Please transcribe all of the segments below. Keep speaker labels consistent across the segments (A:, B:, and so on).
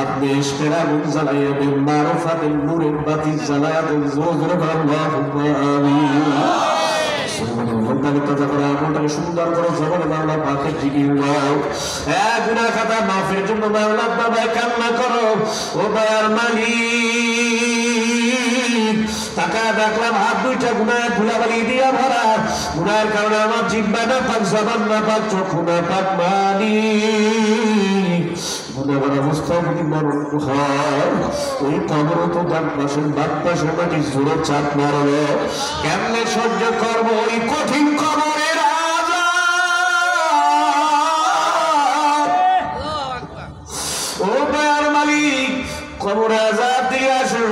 A: আপনি ইশকের আগুন জ্বালাইয়া দেন, মারফাতের নূরের বাতি জ্বালাইয়া দেন। জোরে জোরে আল্লাহুম্মা আমিন। সুন্দর করে জবানে মাওলা পাকের জিকির দাও। গুনাহ খাতা মাফের জন্য মাওলা বাবা কান্না করো। ও দয়ার মালিক, টাকা দেখলাম হাত দুইটা গুনাহের ধুলাবালি দিয়া ভরা। গুনাহের কারণে আমার জিহ্বা না পাক, জবান না পাক, চক্ষু না পাক। মালিক, গুনাহের অবস্থায় যদি মরণ হয়, ওই কবর তো ডান পাশে বাম পাশে মাটি জোরে চাপ মারবে। কেমনে সহ্য করবো ওই কঠিন কবরের আযাব? ও দয়ার মালিক, কবরে আযাব দিয়ে আসেন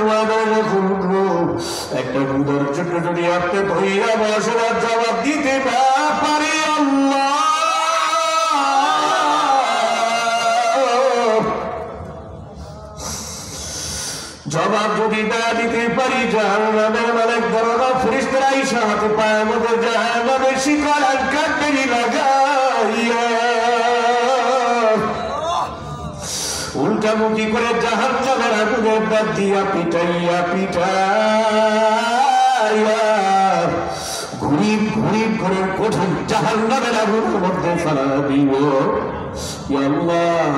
A: একটা গুদার জন্য যদি আপনি ধৈর্য বসবার জবাব দিতে না পারি, আল্লাহ জবাব যদি না দিতে পারি, জাহান্নামের মালিক দরজা ফেরেশতারা এসে হাতে পায়ের মধ্যে জাহান্নামের শিকল আর কাঠেরি লাগাইয়া উল্টামুখি করে জাহান্নামের আগুনের দাঁত দিয়া পিটাইয়া পিটাইয়া ঘুরি ঘুরি করে কঠিন জাহান্নামের আগুনের মধ্যে ফেলা দিব। ইয়া আল্লাহ,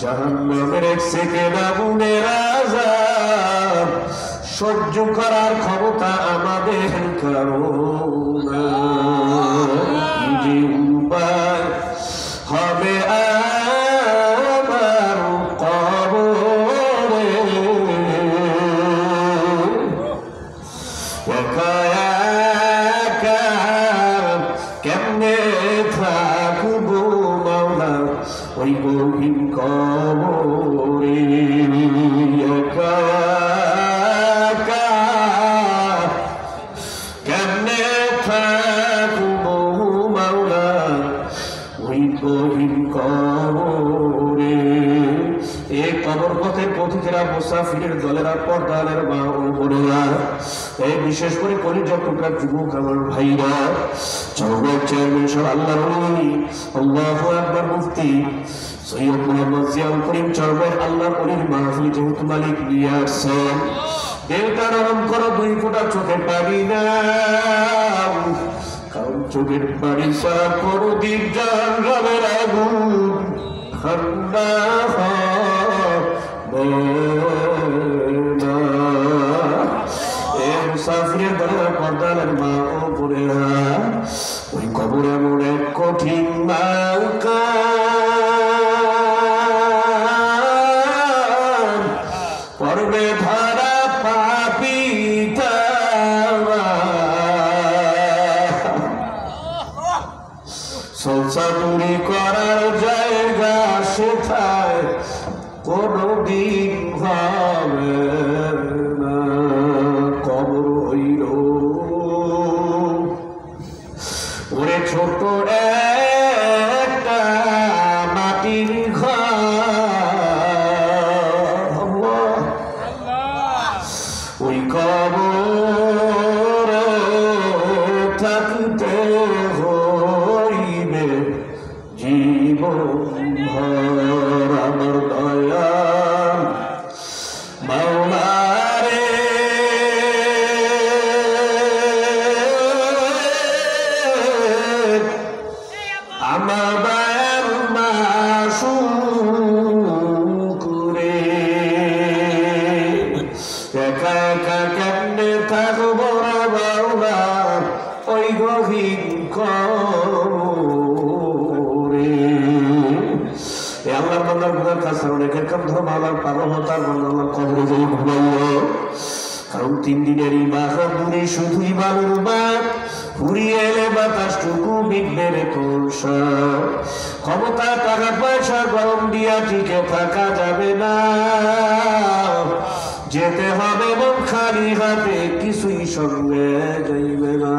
A: জাহান্নামের এক সেকেন্ড আগুনের আযাব সহ্য করার ক্ষমতা আমাদের কারো নাই। কি যে উপায় হবে আমার কবরে, একা একা কেমনে থাকবো মাওলা ওই গহীন কবরে। একা একা কেমনে থাকবো মাওলা ওই গহীন কবরে। এই কবর পথের পথিকেরা, মুসাফিরের দলেরা, পর্দালের মা ও বোনেরা, এই বিশেষ করে কলিজার টুকরা যুবক আমার ভাইরা, চৌবের চেয়ারম্যান সব আল্লাহর ওলি, আল্লাহু আকবার মুফতি সৈয়দ মোহাম্মদ জিয়াউল করিম চৌবের আল্লাহর ওলির মাহফিল যেহেতু মালিক নিয়ে আসছেন, দেলটা নরম করো, দুই ফোঁটা চোখে পানি না, কারণ চোখের পানি সাফ করো দিন জাহান্নামের আগুন ঠান্ডা হবে না। এ মুসাফিরের দলের পর্দালের মা ও বোনেরা, ওই কবর এমন এক কঠিন মাকাম, পর্বে ধরা পাপিতা সংসারী করার জায়গা সেথায় কোনদিন হবে না। কবর হইল ওরে ছোট একটা মাটির ঘর, ওই কবর থাকতে হইবে জীবন ভর। আমার দয়াল মাওলা রে, আমার দয়াল মাসুক রে, একা একা কেমনে থাকবো রে মাওলা ওই গহীন কবরে। আল্লাহর বান্দার গুনার কাছে অনেকের কাম ধরো মাওলার পাগল হতার বান্দার কবরে যাই ঘুমাইও, কারণ 3 দিনের ইবাদত দূরে শুধুই বালুর বাপ ফুরিয়ে এলে বাতাসটুকু বিঘ্নের তোলসা। ক্ষমতা টাকা পয়সা গরম দিয়া টিকে থাকা যাবে না, যেতে হবে মন খালি হাতে, কিছুই সঙ্গে যাইবে না।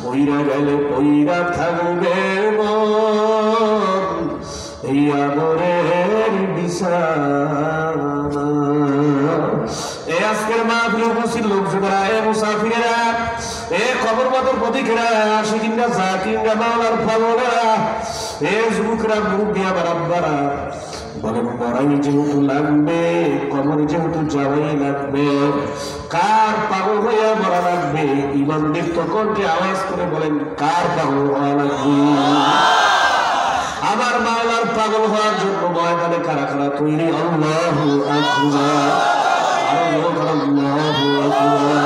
A: বইরা গেলে বইরা থাকবে মন এই আদরের বিছানা। এই আজকের মাহফিলে উপস্থিত লোকজনেরা, এ মুসাফিরেরা, এ কবর পথের প্রতীকেরা, আশিকিনরা, জাকিররা, মাওলার পাগলেরা, যুবকরা মুখ দিয়ে আবার আব্বারা বলেন মরাই যেহেতু লাগবে, কবর যেহেতু যাওয়াই লাগবে, কার পাগল হইয়া মরা লাগবে? ইমানদের কণ্ঠে আওয়াজ করে বলেন কার পাগল হওয়া লাগবে? আমার মাওলার পাগল হওয়ার জন্য ময়দানে কারা কারা তৈরি? আল্লাহু আকবার, আল্লাহু আকবার।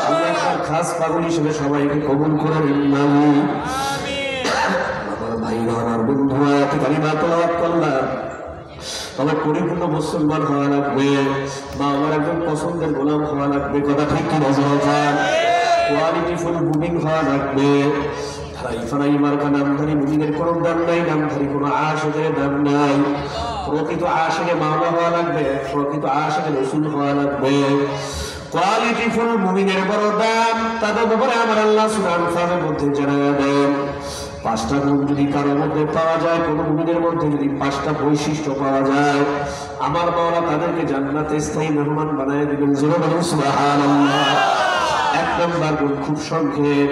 A: আল্লাহ খাস পাগল হিসেবে সবাইকে কবুল করে নিন। আমার ভাইরা, আমার বন্ধুরা, কালিমা তেলাওয়াত করলাম, তবে পরিপূর্ণ মুসলমান হওয়া লাগবে বা আমার একজন পছন্দের গোলাম হওয়া লাগবে। কথা ঠিক কি নজর খান? কোয়ালিটিফুল মুমিন হওয়া লাগবে। ফারাই মার্কা নামধারী মুমিনের কোনো দাম নাই, নামধারী কোনো আশিকের দাম নাই। প্রকৃত আশিকে মাওলা হওয়া লাগবে, প্রকৃত আশিকে রাসূল হওয়া লাগবে। কোয়ালিটিফুল মুমিনের বড় দাম। তাদের ব্যাপারে আমার আল্লাহ সূরা আনফালের মধ্যে জানায়া দেন, 5টা গুণ যদি কারোর মধ্যে পাওয়া যায়, কোন মুমিনের মধ্যে যদি 5টা বৈশিষ্ট্য পাওয়া যায়, আমার মাওলা তাদেরকে জান্নাতে স্থায়ী মেহমান বানায় দিবেন। জোরে বলুন সুবহানাল্লাহ। 1 নম্বর গুণ খুব সংক্ষেপ,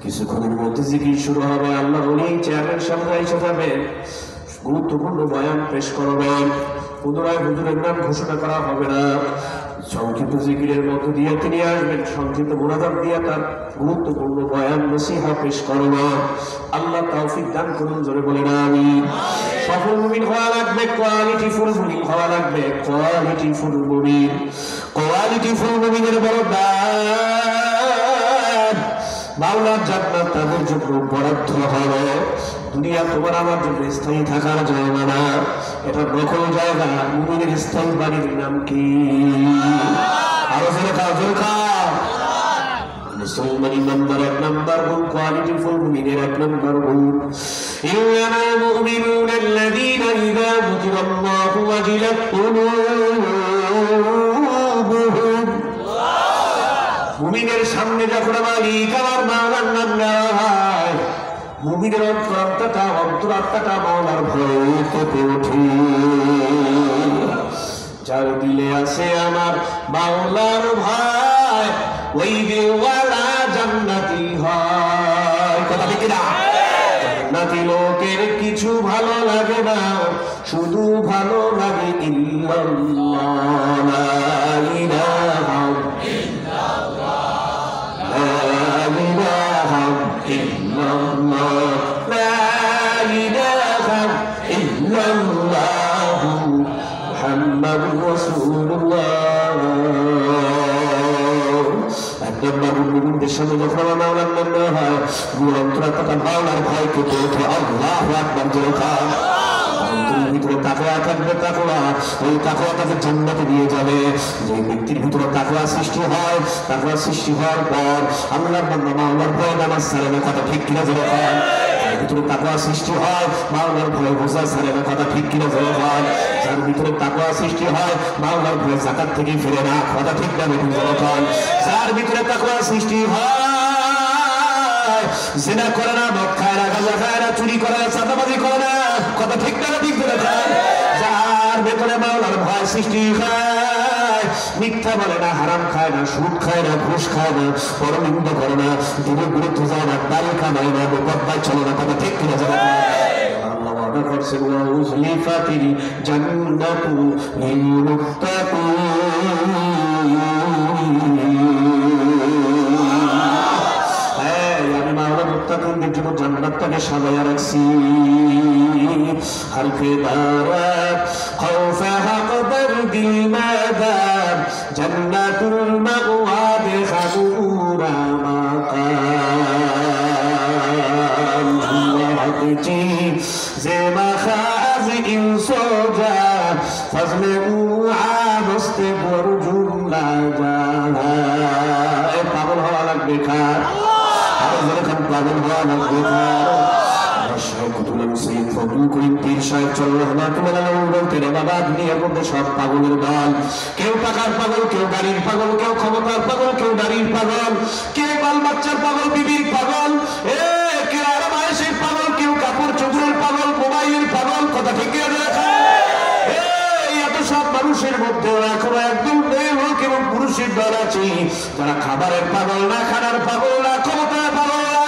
A: কিছুক্ষণের মধ্যে জিকির শুরু হবে। আল্লাহ উনি চেয়ারের সামনে এসে যাবেন, গুরুত্বপূর্ণ বয়ান পেশ করবেন। পুনরায় হুজুরের নাম ঘোষণা করা হবে না, সংক্ষিপ্ত জিকিরের মধ্য দিয়ে তিনি আসবেন, সংক্ষিপ্ত মুনাজাত দিয়ে তার গুরুত্বপূর্ণ বয়ান নসিহা পেশ করবেন। আল্লাহ তৌফিক দান করুন, জোরে বলেন আমিন। সফল মুমিন হওয়া লাগবে, কোয়ালিটিফুল মুমিন হওয়া লাগবে। কোয়ালিটিফুল মুমিন, কোয়ালিটিফুল মুমিনের বড় দাম। মাওলার জান্নাত তাদের জন্য বরাদ্দ হবে। দুনিয়া তোমার আমার জন্য স্থায়ী থাকার জায়গা না, এটা নকল জায়গা। মুমিনের স্থায়ী বাড়ির নাম কি? আরো জোরে খাও, জোরে খাও। মুসলমান ইমানদার 1 নম্বর গুণ, কোয়ালিটিফুল মুমিনের 1 নম্বর গুণ, ইন্নামাল মুমিনুনা আল্লাযীনা ইযা যুকিরাল্লাহু ওয়াজিলাত কুলুবুহুম। মুমিনের সামনে যখন মালিক আমার মাওলার নাম নেওয়া হয়, মুমিনের অন্তরাত্মাটা মাওলার ভয়ে কেঁপে ওঠে। যার দিলে আছে আমার মাওলার ভয়, ওই দিলওয়ালা জান্নাতি হয়। কথা ঠিক না? জান্নাতি লোকের কিছু ভালো লাগে না, শুধু ভালো লাগে ইল্লাল্লাহ, লা ইলাহা ইল্লাল্লাহ, লা ইলাহা ইল্লাল্লাহ, লা ইলাহা ইল্লাল্লাহ, মুহাম্মাদুর রাসূলুল্লাহ। মুমিনদের সামনে যখন আমার মাওলার নাম নেওয়া হয়, অন্তরাত্মাটা মাওলার ভয় কেঁপে ওঠে। আল্লাহু আকবার, জোরে খান। অন্তরের ভিতরে তাকওয়া থাকবে, তাকওয়া, ওই তাকওয়া তাকে জান্নাতে নিয়ে যাবে। যে ব্যক্তির ভিতরে তাকওয়া সৃষ্টি হয়, তাকওয়া সৃষ্টি হওয়ার পর আল্লাহর বান্দা মাওলার ভয়ে নামাজ ছাড়ে না। কথা ঠিক কিনা, জোরে খান। যার ভিতরে তাকওয়া সৃষ্টি হয়, মাওলার ভয়ে রোজা ছাড়ে না। কথা ঠিক কিনা, জোরে খান। যার ভিতরে তাকওয়া সৃষ্টি হয়, মাওলার ভয়ে যাকাত থেকে ফিরে না। কথা ঠিক না, জোরে খান। যার ভিতরে তাকওয়া সৃষ্টি হয়, জিনা করে না, মদ খায় না, গাঁজা খায় না, চুরি করে না, চাঁদাবাজি করে না। কথা ঠিক না, ঠিক করে খায়। যার ভেতরে মাওলার ভয় সৃষ্টি হয়, মিথ্যা বলে না, হারাম খায় না, সুদ খায় না, ঘুষ খায় না, পরনিন্দা করে না, দিনের বিরুদ্ধে যায় না, দাড়ি কামায় না, বেপরদায় চলে না। কথা ঠিক কিনা, যাবে আল্লাহ ওয়াদা করছেন, ওয়া উযলিফাতিল জান্নাতু লিল মুত্তাকিন। মুত্তাকিনদের জন্য জান্নাতটাকে সাজায়া রাখছি। হালকে দারাত খাউফাহা কবরদিল মাদাব, জান্নাতুল মাওয়া বিখাবুরা মাকাম। ওয়াহতি যে মাখাজ ইনসোজা ফজলে মুআবস্তে বরজুল্লা জাহা। পাগল হওয়া লাগবে কার? পাগল হওয়া লাগবে কার? সব পাগলের দল। কেউ টাকার পাগল, কেউ গাড়ির পাগল, কেউ ক্ষমতার পাগল, কেউ গাড়ির পাগল, কেউ বাল বাচ্চার পাগল, বিবির পাগল, কেউ আরামায়েশের পাগল, কেউ কাপড় চোপড়ের পাগল, মোবাইলের পাগল। কথা ঠিক আছে? এত সব মানুষের মধ্যে এখনো একদম লোক এবং পুরুষের দল আছে যারা খাবারের পাগল না, খানার পাগল না, ক্ষমতার পাগল না,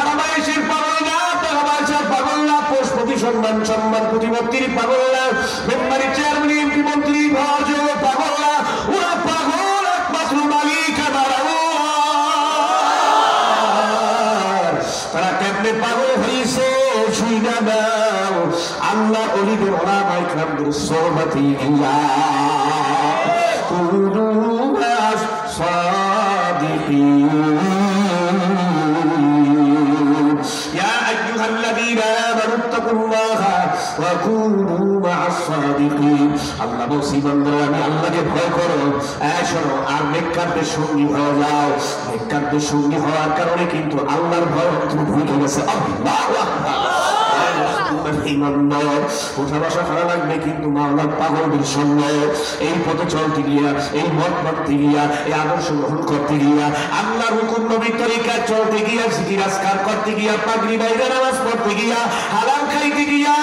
A: আরামায়েশের পাগল না, টাকা পয়সার পাগল না, মান সম্মান প্রতিপত্তির পাগল না, মেম্বারি চেয়ারম্যান এমপি মন্ত্রী হওয়ার জন্য পাগল না, ওরা পাগল একমাত্র মালিক আমার আল্লাহ। তারা কেমনে পাগল হয়েছে শুইনা দাও আল্লাহ ওলিদের ওলামায়ে কেরামদের সোহবতে গিয়া। কুনু সাদিকিন ইয়া আইয়ুহাল্লাযীনা আমানু তাকুল্লাহা ওয়া কুনু মা'আস সাদিকিন। আল্লাহ বলছি বান্দারা আমি আল্লাহকে ভয় করো, শোনো আর নেককারদের সঙ্গী হয়ে যাও। নেককারদের সঙ্গী হওয়ার কারণে কিন্তু আল্লাহর ভয় তুমি ভুলে গেছে। আল্লাহু আকবার। উঠা বসা করা লাগবে কিন্তু মাওলার পাগলদের সঙ্গে এই পথে চলতে গিয়া, এই মত মানতে গিয়া, এই আদর্শ গ্রহণ করতে গিয়া, আল্লাহর হুকুম নবীর তরিকায় চলতে গিয়া, জিকির আজকার করতে গিয়া, পাগড়ি বাইরে নামাজ পড়তে গিয়া, হালাল খাইতে গিয়া,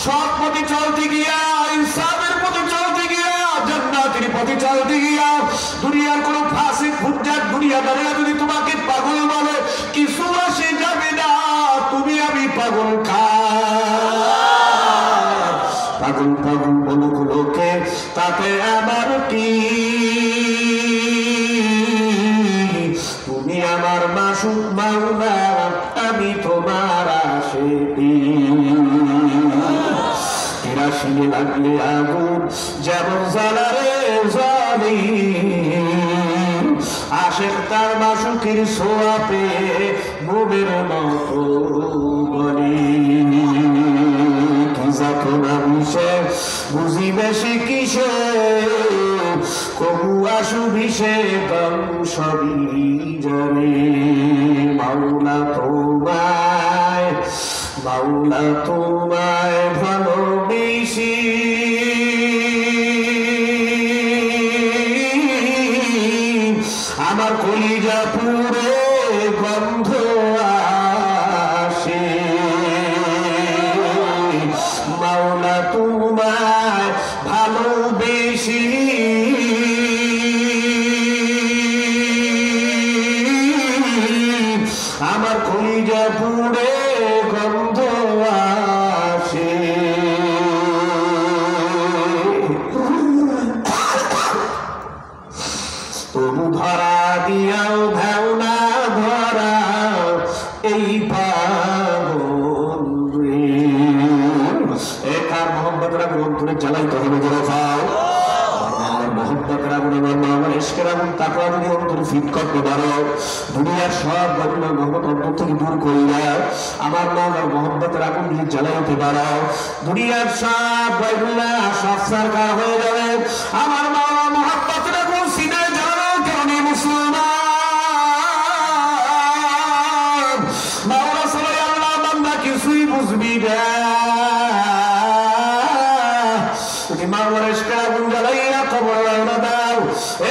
A: সৎ পথে চলতে গিয়া, ইনসাফের পথে চলতে গিয়া, জান্নাতের পথে চলতে গিয়া, দুনিয়ার কোন ফাসিক ফুজ্জার দুনিয়াদারেরা যদি তোমাকে পাগল বলে কিছু আসে যাবে না। তুমি আমি পাগল পাগল পাগল বলগুলোকে তাতে আমার কি, তুমি আমার মাসুক মাওলা আমি তোমার আশিকি। কেরাসিনে লাগলে আগুন যেমন জ্বালারে জ্বালি, আশেক তার মাসুকের ছোঁয়া পেয়ে মোমের মতো বলি। কি যাতনা বিষে বুঝি বেশি কিসে, কবু আসু বিষে কম সবই জানে। মাওলা তোমায় মাওলা তোমায় ভালোবেসি, আমার কলিজা পুরে গন্ধ আসে। মাওলা তোমায় ভালোবেসি, আমার কলিজা পুরে গন্ধ আসে। তবু ধরা দিয়াও ভেওনা ধরা এই পাগল রে। একার মোহাম্মতের আগুন তুলে জ্বালাইতে হবে ধরে খাও। আমার মোহাম্মতের আগুন, আমার মামার ইশকের আগুন তাকওয়া যদি অন্তর ফিট করতে পারো, দুনিয়ার সব গরিমা মোহাম্মদ অন্তর থেকে দূর করিয়া আমার মামার মোহাম্মতের আগুন দিয়ে জ্বালাইতে পারো, দুনিয়ার সব গরিমা সব সরকার হয়ে যাবে। আমার মামা মোহাম্মতের আগুন সিনায় জ্বালানো কেন মুসলমান মাওলা সবাই আল্লাহ বান্দা কিছুই বুঝবি না। তুমি মাওলার ইশকের আগুন জ্বালাইয়া কবর রওনা দাও।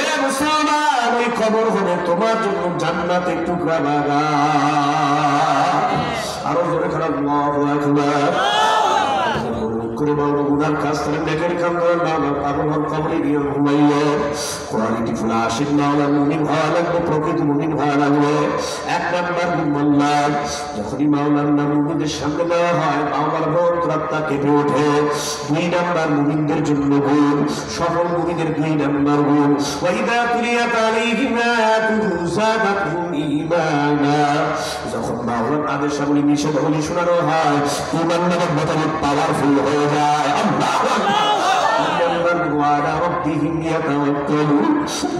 A: এ মুসলমান ওই কবর হবে তোমার জন্য জান্নাতের টুকরা বাগান। আরো জোরে খারাপ আল্লাহু আকবার করে বলবো গুনার কাজ করে নেকের কাম করেন মাওলার পাগল হন কবরে গিয়ে ঘুমাইয়ে। কোয়ালিটি ফুল আশিক মাওলার মুমিন ভালো লাগবে, প্রকৃতি মুমিন ভালো লাগবে। এক নাম্বার বললাম যখনই মাওলার নাম মুমিনদের সামনে দেওয়া হয় মাওলার বরকরাত্তা কেঁপে ওঠে। দুই নাম্বার মুমিনদের জন্য গুণ, সফল মুমিনের দুই নাম্বার গুণ ওয়াইদা তুলিয়াত আলাইহিম আয়াতুহু যাদাতহুম ঈমানা। যখন মাওলার আদেশাবলী নিষেধাবলী শোনানো হয় ঈমান নামক মোতাবেক পাওয়ারফুল হয়ে যায়। আল্লাহু আকবার।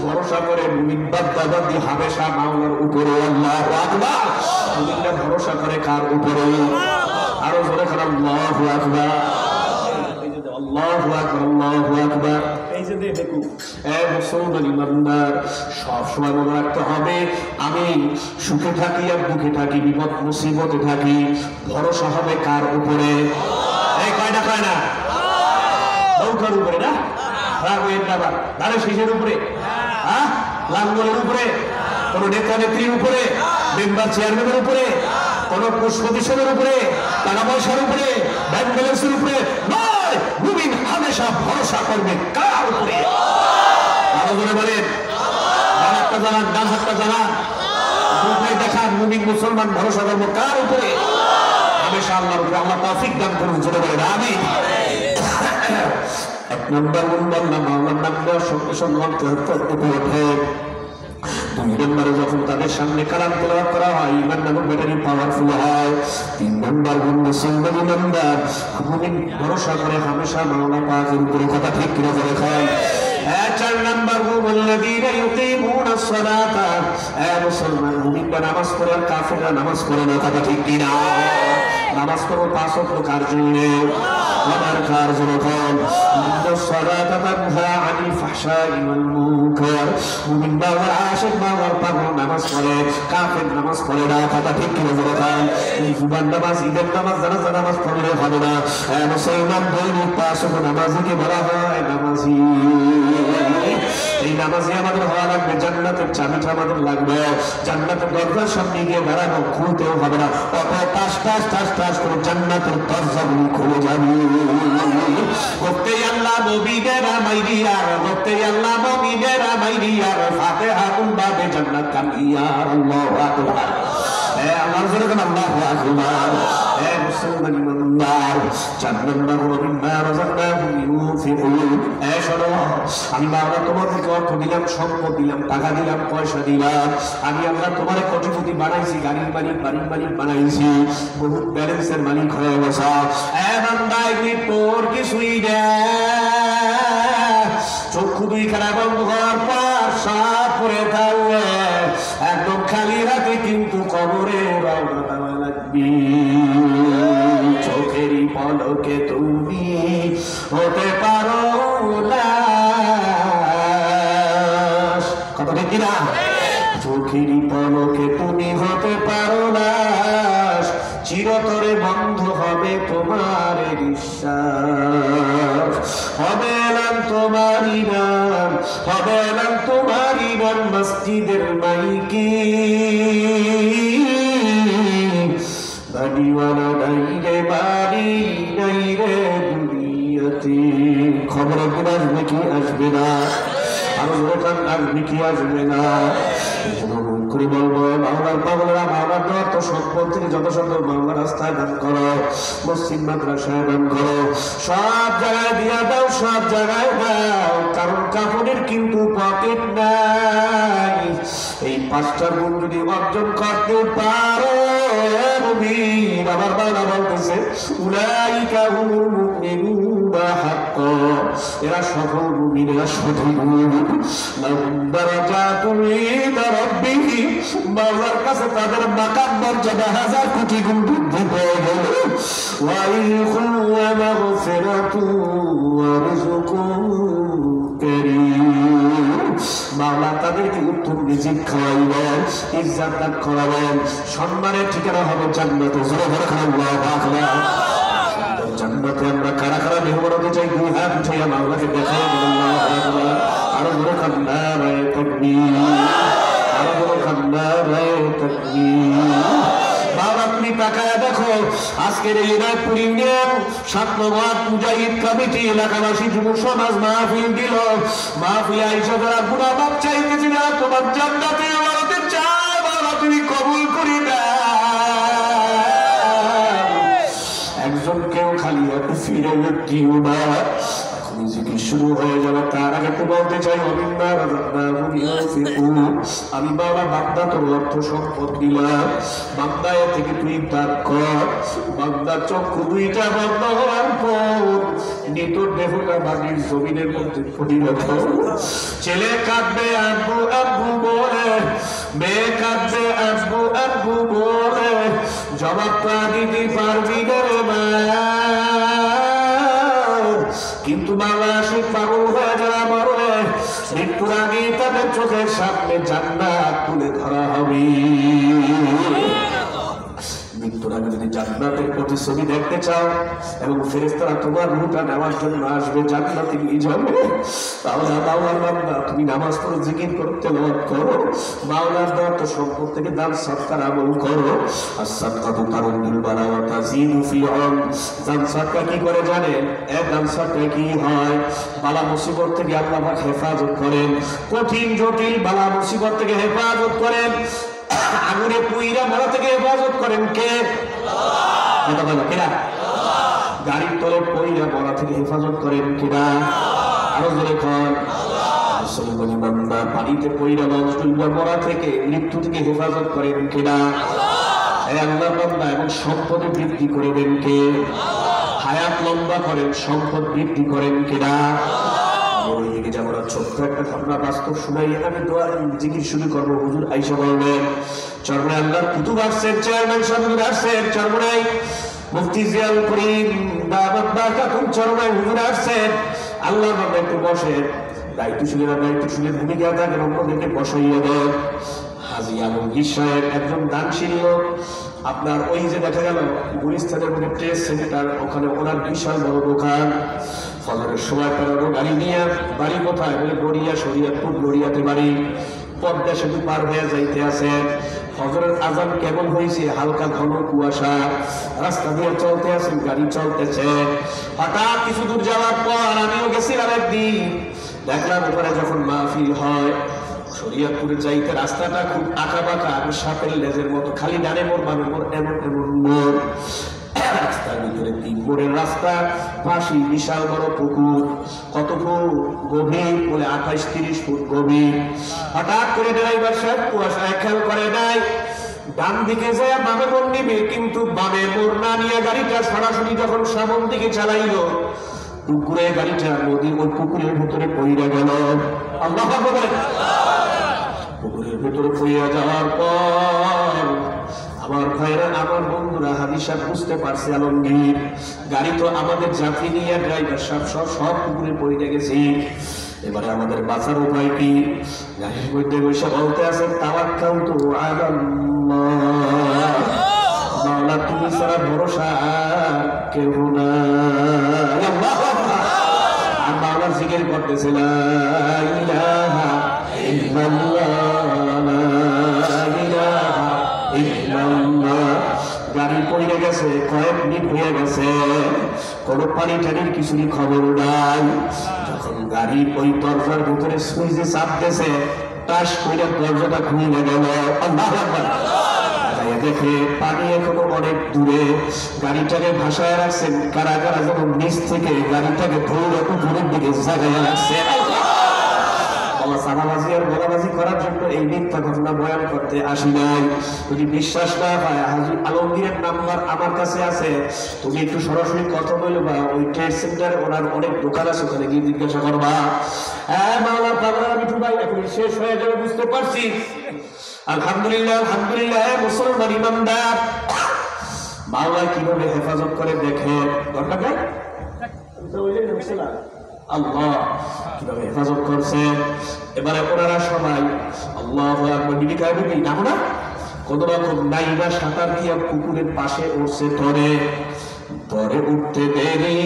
A: ভরসা করে মুমিন বাদদাদি হামেশা মাওলার উপরে। আল্লাহু আকবার। মুমিনরা ভরসা করে কার উপরে? আরো জোরে করে আল্লাহু আকবার। আল্লাহু আকবার আল্লাহু আকবার। এই যে দেখো এ মুসলমান ইমানদার সব সময় মনে রাখতে হবে আমি সুখে থাকি আর দুঃখে থাকি, বিপদ মুসিবতে থাকি, ভরসা হবে কার উপরে? এই কয়টা কয় না নৌকার উপরে না, ধানের শীষের উপরে, লাঙ্গলের উপরে, কোন নেতা নেত্রীর উপরে, মেম্বার চেয়ারম্যানের উপরে, কোন পুষ্পবিষয়ের উপরে, টাকা পয়সার উপরে, ব্যাংক ব্যালেন্সের উপরে নয়। মুমিন হামেশা ভরসা করবে কার উপরে? আরো জোরে বলেন। ডান হাতটা জানান, ডান হাতটা জানান, দেখান মুমিন মুসলমান ভরসা করবো কার উপরে? হামেশা ভালোবাসা আল্লাহর উপরে আল্লাহ তৌফিক দান করুন, জোরে বলেন আমিন। এক নম্বর গুণ বললাম, মাওলার নাম দেওয়ার সঙ্গে সঙ্গে অন্তর উপরে ওঠে। দুই নম্বরে যখন তাদের সামনে কালাম তেলাওয়াত করা হয়, ইমান নামক ব্যাটারি পাওয়ারফুল হয়। তিন নম্বর গুণ মুসলমান ইমানদার মুমিন ভরসা করে হামেশা মাওলা পাকের উপরে, কথা ঠিক কিনা করে খায়। চার নম্বর গুণ আল্লাযীনা ইউকিমুনাস সালাতা, মুসলমান মুমিনরা নামাজ পড়ে আর কাফেররা নামাজ পড়ে না, কথা ঠিক কিনা। নামাজ পড়ো 5 ওয়াক্ত কার জন্য? আমার কার জন্য? ইন্নাস সালাতা তানহা আনিল ফাহশাই ওয়াল মুনকার। মুমিন বাবার আশিক বাবার পাগল নামাজ পড়ে, কাফের নামাজ পড়ে না, কথা ঠিক কিনা বলে খান। এই জুমার নামাজ, ঈদের নামাজ, জানাজা নামাজ পড়লে হবে না। মুসলমান দৈনিক 5 ওয়াক্ত নামাজকে বলা হয় নামাজি। এই নামাজি আমাদের হওয়া লাগবে, জান্নাতের চাবিটা আমাদের লাগবে। জান্নাতের দরজার সামনে গিয়ে দাঁড়ানো, খুলতেও হবে না, অত টাস টাস টাস টাস করে জান্নাতের দরজাগুলি খুলে যাবে। করতে আল্লাহ নবীদেরা মাইরিয়ার, করতে আল্লাহ নবীদেরা মাইরিয়ার, ফাতিহা কুলবাবে জান্নাত কামিয়ার। আল্লাহু আকবার। আল্লাহর জোরে কোন আল্লাহু আকবার। মুসলমান ইমানদার 4 নম্বর মিম্মা রাযাকনাহুম ইউনফিকুন। শোনো, আমি আল্লাহ তোমাদেরকে অর্থ দিলাম, সম্পদ দিলাম, টাকা দিলাম, পয়সা দিলাম। আমি আল্লাহ তোমার কোটিপতি বানাইছি, গাড়ির মালিক, বাড়ির মালিক বানাইছি, বহুত ব্যালেন্সের মালিক হয়ে গেছে। বান্দা এগুলি তোর কিছুই না। চক্ষু দুইখানা বন্ধ হওয়ার পর সাপ পরে থাকবে, একদম খালি হাতে কিন্তু কবরে রওনা দেওয়া লাগবে। চোখেরই পলকে তুমি হতে পারো লাশ, কথা ঠিক কিনা? চোখেরই পলকে তুমি হতে পারো লাশ, চিরতরে বন্ধ হবে তোমার বিশ্বাস। হবে নাম তোমার ইমান, হবে নাম তোমার ইমান মসজিদের মাইকি। বাড়িওয়ালা নাই রে, বাড়ি নাই রে দুনিয়াতে। খবর একদিন আসবে কি আসবে না? আরো দোকান আসবে কি আসবে না? করে বলবো, মাওলার পাগলেরা, মাওলার দেওয়া তো সম্পদ থেকে যত সম্ভব মাওলার রাস্তায় দান করো, মসজিদ মাদ্রাসায় দান করো, সব জায়গায় দিয়া দাও, সব জায়গায় দাও। কারণ কাপড়ের কিন্তু পকেট নাই। এই 5টা গুণ যদি অর্জন করতে পারো, আমার বাবা বলতেছে উলাইকা হুমুল মুমিনুনা হাক্কান, এরা সফল মুমিন, এরা সঠিক মুমিন। লাহুম দারাজাতুন ইনদা রাব্বিহিম, মাওলার কাছে তাদের মাকাম মর্যাদা 1000 কোটি গুণ বৃদ্ধি পেয়ে গেল। ওয়া ইলকুন ওয়া মাগফিরাতুন ওয়া রিজকুন কারীম, মাওলা তাদেরকে উত্তম রিজিক খাওয়াইবেন, ইজ্জত দান করাবেন, সম্মানের ঠিকানা হবে জান্নাতে। জোরে বলে আল্লাহু আকবার। জান্নাতে আমরা কারা কারা মেহমান হতে চাই? 2 হাত উঠাইয়া মাওলাকে দেখাই আল্লাহু আকবার। আরো বড় নারায়ে তাকবীর, আরো বড় নারায়ে তাকবীর। বাবা তুমি তাকায় দেখো, আজকের এই রায়পুর ইউনিয়ন 7 নম্বর মুজাহিদ কমিটি এলাকাবাসী যুব সমাজ মাহফিল দিল। মাহফিল আইসা যারা গুনাহ মাপ চাইতেছে, যারা তোমার জান্নাতে আমাদের চায়, বাবা তুমি কবুল করে দাও। একজন কেউ খালি হাতে ফিরে দিও না। নিজেকে শুরু হয়ে যাবে, তার আগে তো বলতে চাই আমি বাবা বান্দা তোর অর্থ সম্পদ দিলাম, বান্দা এ থেকে তুই দান কর। বান্দার চক্ষু 2টা বন্ধ হওয়ার পর নিতর দেহটা বাড়ির জমিনের মধ্যে পরিণত। ছেলে কাঁদবে আব্বু আব্বু বলে, মেয়ে কাঁদবে আব্বু আব্বু বলে, জবাবটা দিতে পারবি না রে মা। কিন্তু বাংলাদেশে পাগল হয়ে যারা মরবে, মৃত্যুর আগে তাদের চোখের সামনে জান্নাত তুলে ধরা হবে। মৃত্যুর আগে যদি জান্নাতের প্রতিচ্ছবি দেখতে চাও এবং ফেরেশতারা তোমার রূহটা নেওয়ার জন্য আসবে, জান্নাতে নিয়ে যাবে, তাহলে মাওলার বান্দা তুমি নামাজ পড়ো, জিকির করো, তেলাওয়াত করো, মাওলার দেওয়া তো সম্পদ থেকে দান সদকার আমল করো। as-সাদকাতু তারুল বালা ওয়া তাজিদু ফিল ইলম। দান সদকা কি করে জানেন? দান সদকা কি হয়? বালা মুসিবত থেকে আল্লাহ পাক হেফাজত করেন, কঠিন জটিল বালা মুসিবত থেকে হেফাজত করেন, আগুনে পুইরা মারা থেকে হেফাজত করেন কে? কথা বলো কিনা? গাড়ির তলে পইরা মরা থেকে হেফাজত করেন কিনা? আরো জোরে কর। মুসলমান বান্দা পানিতে পইরা মরা থেকে মৃত্যু থেকে হেফাজত করেন কিনা? আল্লাহ বান্দা এবং সম্পদে বৃদ্ধি করে দেন কে? হায়াত লম্বা করেন, সম্পদ বৃদ্ধি করেন কিনা? আমরা ছোট্ট একটা ঘটনা বাস্তব শুনাই, আমি দোয়া জিকির শুরু করবো। হুজুর আইসা বলবেন চরমনাই আল্লাহর কুতুব আসছেন, চেয়ারম্যান সাহেব আসছেন, চরমনাই মুফতি জিয়াউল করিম দাওয়াত বারাকাতুম চরমনাই হুজুর আসছেন। আল্লাহর বান্দা একটু বসেন, দায়িত্বশীলের ভূমিকা থাকেন, অন্যদেরকে বসাইয়ে দেন। হাজী আলমগীর সাহেব একজন দানশীল লোক। আপনার ওই যে দেখা গেল গুলিস্তানের মধ্যে ট্রেড সেন্টার, ওখানে ওনার বিশাল বড় দোকান। ফজরের সময় পেরোনো গাড়ি নিয়ে, বাড়ি কোথায় বলে গড়িয়া, শরীয়তপুর গড়িয়াতে বাড়ি, পদ্মা সেতু পার হয়ে যাইতে আছে। ফজরের আজান কেমন হয়েছে, হালকা ঘন কুয়াশা, রাস্তা দিয়ে চলতে আছেন, গাড়ি চলতেছে। হঠাৎ কিছু দূর যাওয়ার পর আমিও গেছিলাম একদিন, দেখলাম ওখানে যখন মাহফিল হয়, শরীয়তপুরে যাইতে রাস্তাটা খুব আঁকা বাঁকা, সাপের লেজের মতো, খালি ডানে মোড় বামে মোড়, এমন এমন মোড়। রাস্তার ভিতরে 3 মোড়ের রাস্তা, পাশে বিশাল বড় পুকুর। কত ফুট গভীর বলে 28-30 ফুট গভীর। হঠাৎ করে ড্রাইভার সাহেব কুয়াশায় খেয়াল করে নাই, ডান দিকে যায় বামে মোড় নিবে, কিন্তু বামে মোড় না নিয়ে গাড়িটা সরাসরি যখন সামন দিকে চালাইলো, পুকুরে গাড়িটা নদীর ওই পুকুরের ভিতরে পইরা গেল। আল্লাহু আকবার। পুকুরের ভিতরে পইরা যাওয়ার পর আমার ভাইরা, আমার বন্ধুরা, হাজী সাহেব বুঝতে পারছে আলমগীর গাড়ি তো আমাদের যাত্রী নিয়ে, ড্রাইভার সাহেব সব পুকুরে পইরা গেছি। এবারে আমাদের বাঁচার উপায় কি? গাড়ির মধ্যে বসে বলতে আছে তাওয়াক্কালতু আলাল্লাহ, মাওলা তুমি ছাড়া ভরসা কেউ নাই। আল্লাহু আকবার। আর মাওলা জিকির করতেছে লা ইলাহা ইল্লাল্লাহ, লা ইলাহা ইল্লাল্লাহ। গাড়ি পড়ে গেছে, কয়েক মিনিট হয়ে গেছে, কোনো পানি টানির কিছুই খবর নাই। যখন গাড়ি ওই দরজার ভিতরে সুইচে চাপ দিয়েছে, টাস করে দরজাটা খুলে গেল। আল্লাহু আকবার। দেখে পানি এখনো অনেক দূরে, গাড়িটাকে ভাসায় রাখছেন কারা কারা, যেন নিচ থেকে গাড়িটাকে ধরে উপরের দিকে জাগায় রাখছে। সাদাবাজি আর গলাবাজি করার জন্য এই মিথ্যা ঘটনা বয়ান করতে আসি নাই। যদি বিশ্বাস না হয়, হাজী আলমগীরের নাম্বার আমার কাছে আছে, তুমি একটু সরাসরি কথা বলবা, ওই ট্রেড সেন্টারে ওনার অনেক দোকান আছে, ওখানে গিয়ে জিজ্ঞাসা করবা। হ্যাঁ মাওলা পাগলা মিঠু ভাই, এখন শেষ হয়ে যাবে বুঝতে পারছি। আলহামদুলিল্লাহ, আলহামদুলিল্লাহ। মুসলমান ইমানদার মাওলা কিভাবে হেফাজত করে দেখে, দরকার নাই আল্লাহ কিভাবে হেফাজত করছে। এবারে ওনারা সবাই আল্লাহু আকবার বিবিকা বিবি নাম না, কোন রকম নাইবা সাঁতার দিয়ে পুকুরের পাশে উঠছে তরে উঠতে দেরি,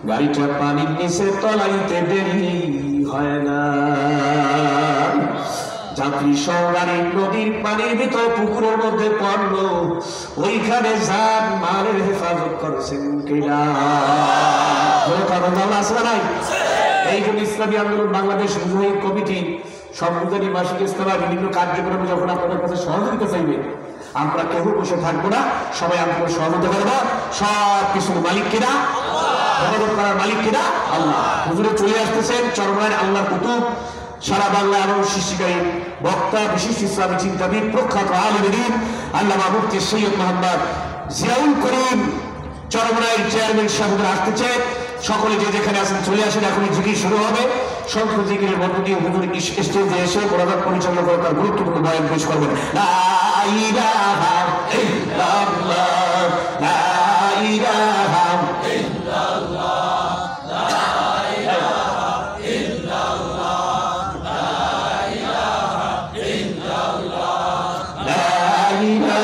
A: গাড়িটা পানির নিচে তলাইতে দেরি হয় না। যাত্রী সহগাড়ি নদীর পানির ভিতরে পুকুরের মধ্যে পড়লো, ওইখানে জান মালের হেফাজত করছেন কিনা? নাই? এই জন্য ইসলামী আন্দোলন বাংলাদেশ মুজাহিদ কমিটি সম্প্রদায়ী মাসিক ইস্তেমা বিভিন্ন কার্যক্রমে যখন আপনাদের কাছে সহযোগিতা চাইবে, আমরা কেউ বসে থাকবো না, সবাই আমাদের সহযোগিতা করবো। সব কিছুর মালিক কিনা? করার মালিক কিনা? আল্লাহ। হুজুরে চলে আসতেছেন চরমনাইয়ের আল্লাহর কুতুব, সারা বাংলা এবং সৃষ্টিকারী বক্তা, বিশিষ্ট ইসলামী চিন্তাবিদ, প্রখ্যাত আলেম দ্বীন আল্লামা মুফতি সৈয়দ মোহাম্মদ জিয়াউল করিম চরমনাইয়ের চেয়ারম্যান সাহেব আসতেছে। সকলে যে যেখানে আছেন চলে আসেন, এখনই জিকির শুরু হবে। সংখ্য জিকিরের মধ্য দিয়ে হুজুর স্টেজে এসে মোনাজাত পরিচালনা করে তার গুরুত্বপূর্ণ বয়ান পেশ করবেন। লা ইলাহা ইল্লাল্লাহ, লা ইলাহা ইল্লাল্লাহ, লা ইলাহা ইল্লাল্লাহ, লা ইলাহা ইল্লাল্লাহ, লা ইলাহা